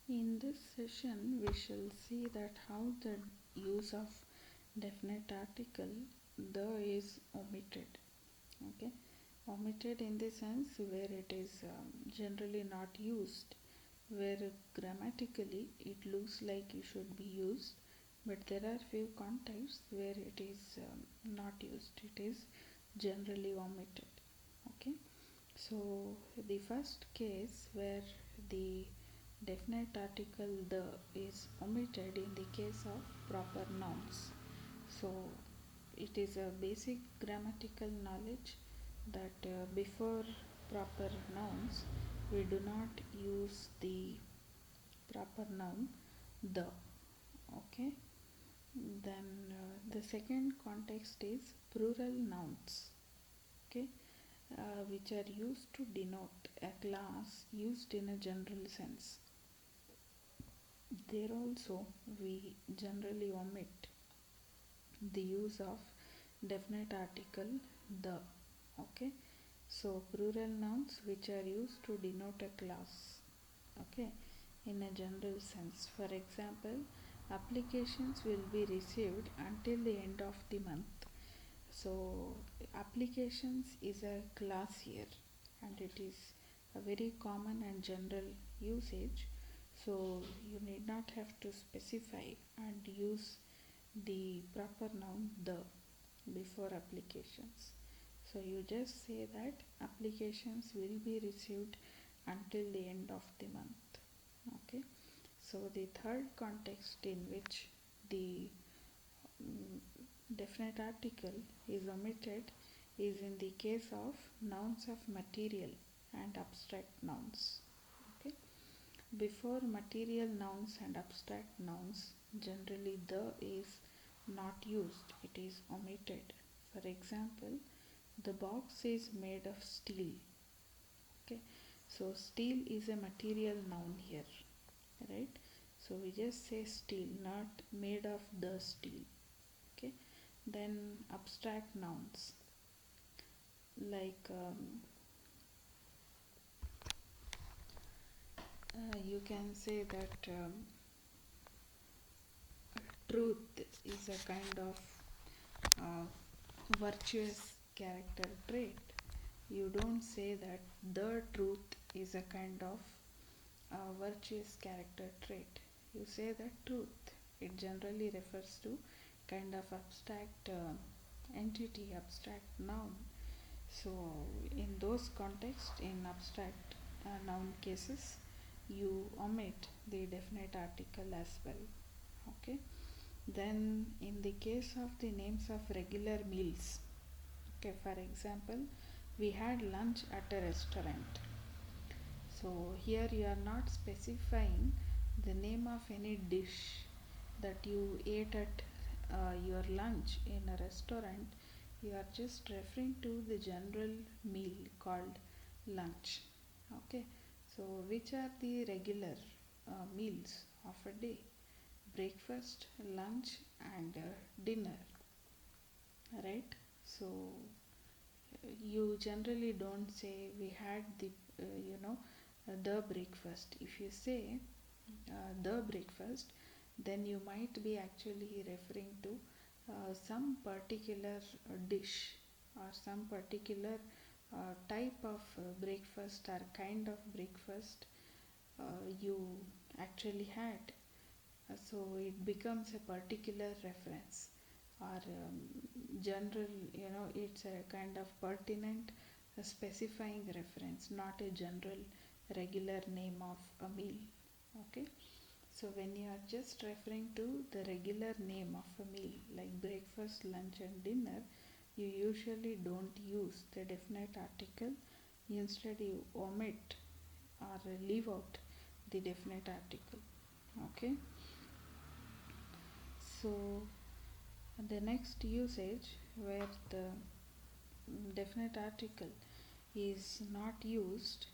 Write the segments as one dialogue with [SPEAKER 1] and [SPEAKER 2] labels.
[SPEAKER 1] In this session, we shall see that how the use of definite article the is omitted. Okay, omitted in the sense where it is generally not used, where grammatically it looks like it should be used, but there are few contexts where it is not used. It is generally omitted. Okay, so the first case where the definite article the is omitted in the case of proper nouns. So it is a basic grammatical knowledge that before proper nouns we do not use the proper noun the. Okay, then the second context is plural nouns. Okay, which are used to denote a class used in a general sense. There also we generally omit the use of definite article the. Okay, so plural nouns which are used to denote a class, okay, in a general sense. For example, applications will be received until the end of the month. So applications is a class here, and it is a very common and general usage, so you need not have to specify and use the proper noun the before applications. So you just say that applications will be received until the end of the month. Okay, so the third context in which the mm, definite article is omitted is in the case of nouns of material and abstract nouns. Okay, before material nouns and abstract nouns, generally the is not used, it is omitted. For example, the box is made of steel. Okay, so steel is a material noun here, right? So we just say steel, not made of the steel. Okay, then abstract nouns like you can say that truth is a kind of virtuous character trait. You don't say that the truth is a kind of virtuous character trait. You say that truth. It generally refers to kind of abstract entity, abstract noun. So, in those contexts, in abstract noun cases, you omit the definite article as well. Okay. Then, in the case of the names of regular meals, okay, for example, we had lunch at a restaurant. So, here you are not specifying the name of any dish that you ate at your lunch in a restaurant. You are just referring to the general meal called lunch. Okay, so which are the regular meals of a day? Breakfast, lunch, and dinner, right? So you generally don't say we had the the breakfast. If you say the breakfast, then you might be actually referring to some particular dish or some particular type of breakfast or kind of breakfast you actually had. So it becomes a particular reference or general, it's a kind of pertinent specifying reference, not a general regular name of a meal. Okay, so when you are just referring to the regular name of a meal like breakfast, lunch, and dinner, you usually don't use the definite article. Instead, you omit or leave out the definite article. Okay, so the next usage where the definite article is not used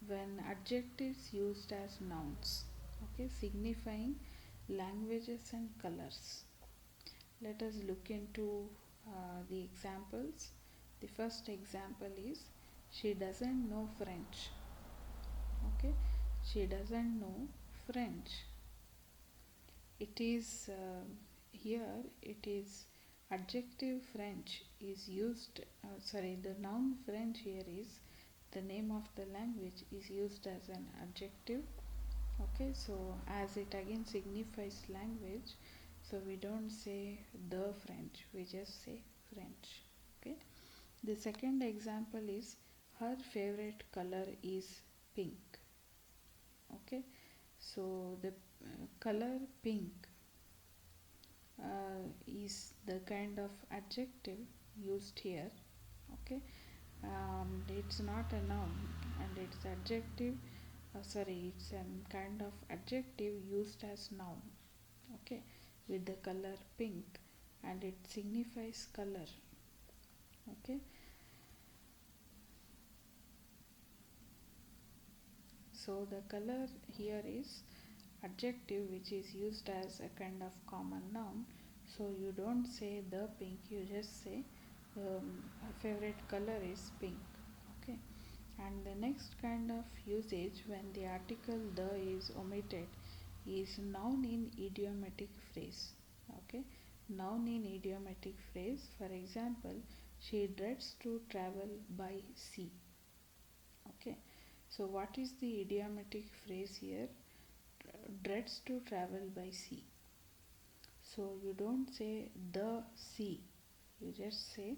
[SPEAKER 1] when adjectives used as nouns, okay, signifying languages and colors. Let us look into the examples. The first example is she doesn't know French. Okay, she doesn't know French. It is here it is adjective French is used, the noun French here is the name of the language is used as an adjective. Okay, so as it again signifies language, so we don't say the French, we just say French. Okay, the second example is her favorite color is pink. Okay, so the color pink is the kind of adjective used here. Okay, it's not a noun and it's adjective, it's a kind of adjective used as noun. Okay, with the color pink and it signifies color. Okay, so the color here is adjective which is used as a kind of common noun. So you don't say the pink, you just say her favorite color is pink. Okay, and the next kind of usage when the article the is omitted is noun in idiomatic phrase. Okay, noun in idiomatic phrase, for example, she dreads to travel by sea. Okay, so what is the idiomatic phrase here? Dreads to travel by sea. So you don't say the sea, you just say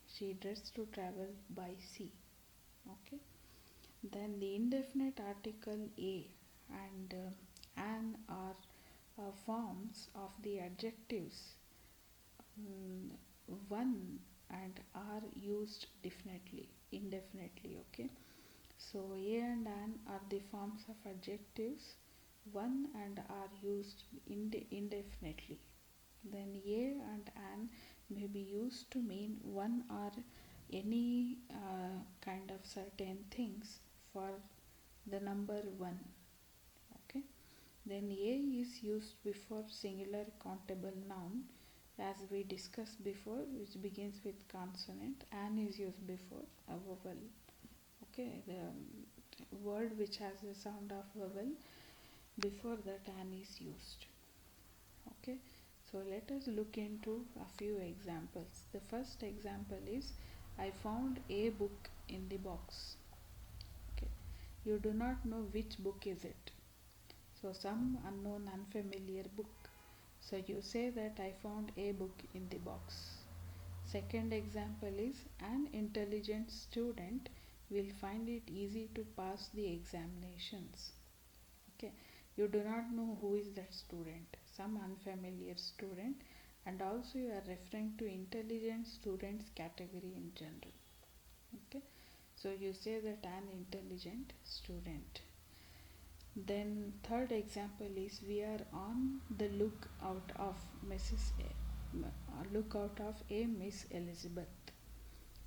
[SPEAKER 1] she dreads to travel by sea. Okay, then the indefinite article a and an are forms of the adjectives one and are used indefinitely. Okay, so a and an are the forms of adjectives one and are used indefinitely. Then a and an may be used to mean one or any kind of certain things for the number one. Okay, then a is used before singular countable noun as we discussed before, which begins with consonant. An is used before a vowel. Okay, the word which has the sound of vowel, before that an is used. Okay, so let us look into a few examples. The first example is I found a book in the box. Okay, you do not know which book is it, so some unknown unfamiliar book, so you say that I found a book in the box. Second example is an intelligent student will find it easy to pass the examinations. Okay, you do not know who is that student, some unfamiliar student, and also you are referring to intelligent students category in general. Okay, so you say that an intelligent student. Then third example is we are on the lookout of lookout of a Miss Elizabeth.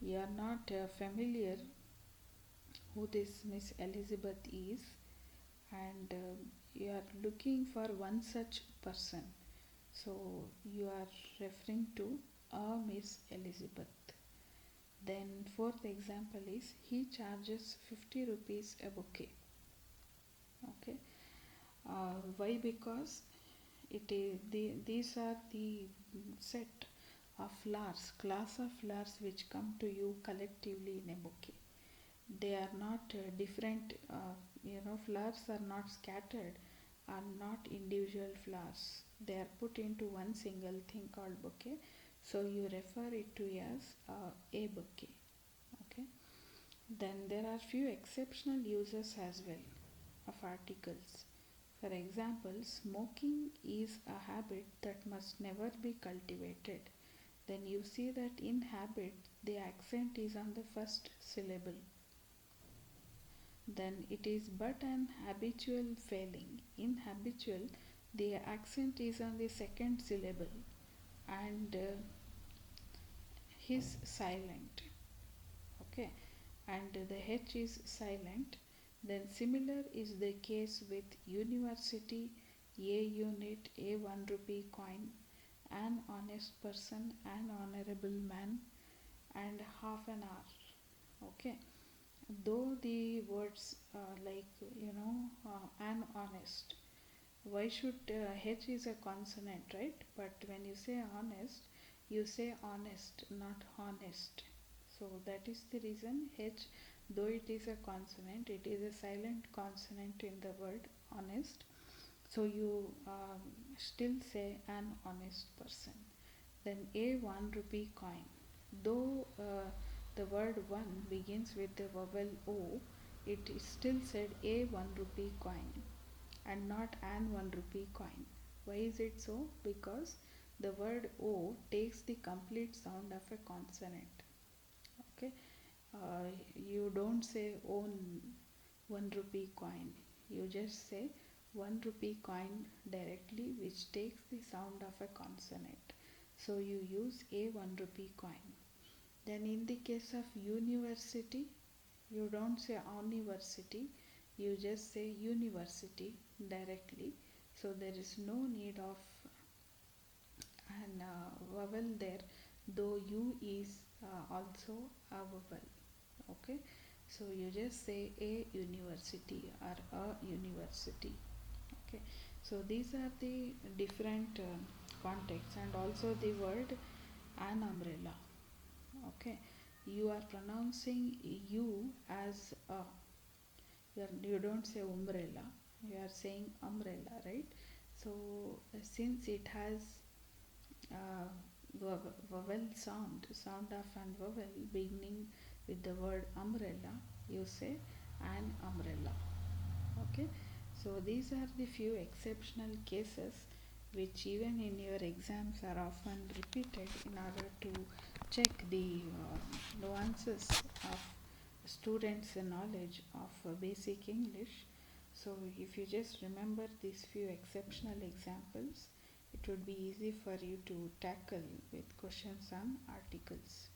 [SPEAKER 1] You are not familiar who this Miss Elizabeth is, and you are looking for one such person, so you are referring to a Miss Elizabeth. Then fourth example is he charges 50 rupees a bouquet. Okay, why? Because these are the set of flowers, class of flowers which come to you collectively in a bouquet. They are not different, flowers are not scattered, are not individual flowers. They are put into one single thing called bouquet. So you refer it to as a bouquet. Okay. Then there are few exceptional uses as well of articles. For example, smoking is a habit that must never be cultivated. Then you see that in habit the accent is on the first syllable. Then it is but an habitual failing. In habitual the accent is on the second syllable and his silent. Okay, and the H is silent. Then similar is the case with university, a unit, a 1 rupee coin, an honest person, an honorable man, and half an hour. Okay, though the words an honest, why should H is a consonant, right? But when you say honest, you say honest, not honest. So that is the reason H, though it is a consonant, it is a silent consonant in the word honest. So you still say an honest person. Then a 1 rupee coin. Though the word one begins with the vowel O, it is still said a 1 rupee coin and not an 1 rupee coin. Why is it so? Because the word O takes the complete sound of a consonant. Okay, you don't say own 1 rupee coin. You just say 1 rupee coin directly, which takes the sound of a consonant. So you use a 1 rupee coin. Then in the case of university, you don't say university, you just say university directly. So there is no need of an vowel there, though u is also a vowel. Okay, so you just say a university or a university. Okay, so these are the different contexts, and also the word an umbrella. Okay, you are pronouncing u as a, you don't say umbrella, you are saying umbrella, right? So since it has uh, vowel sound of an vowel beginning with the word umbrella, you say an umbrella. Okay, so these are the few exceptional cases which even in your exams are often repeated in order to check the nuances of students' knowledge of basic English. So if you just remember these few exceptional examples, it would be easy for you to tackle with questions on articles.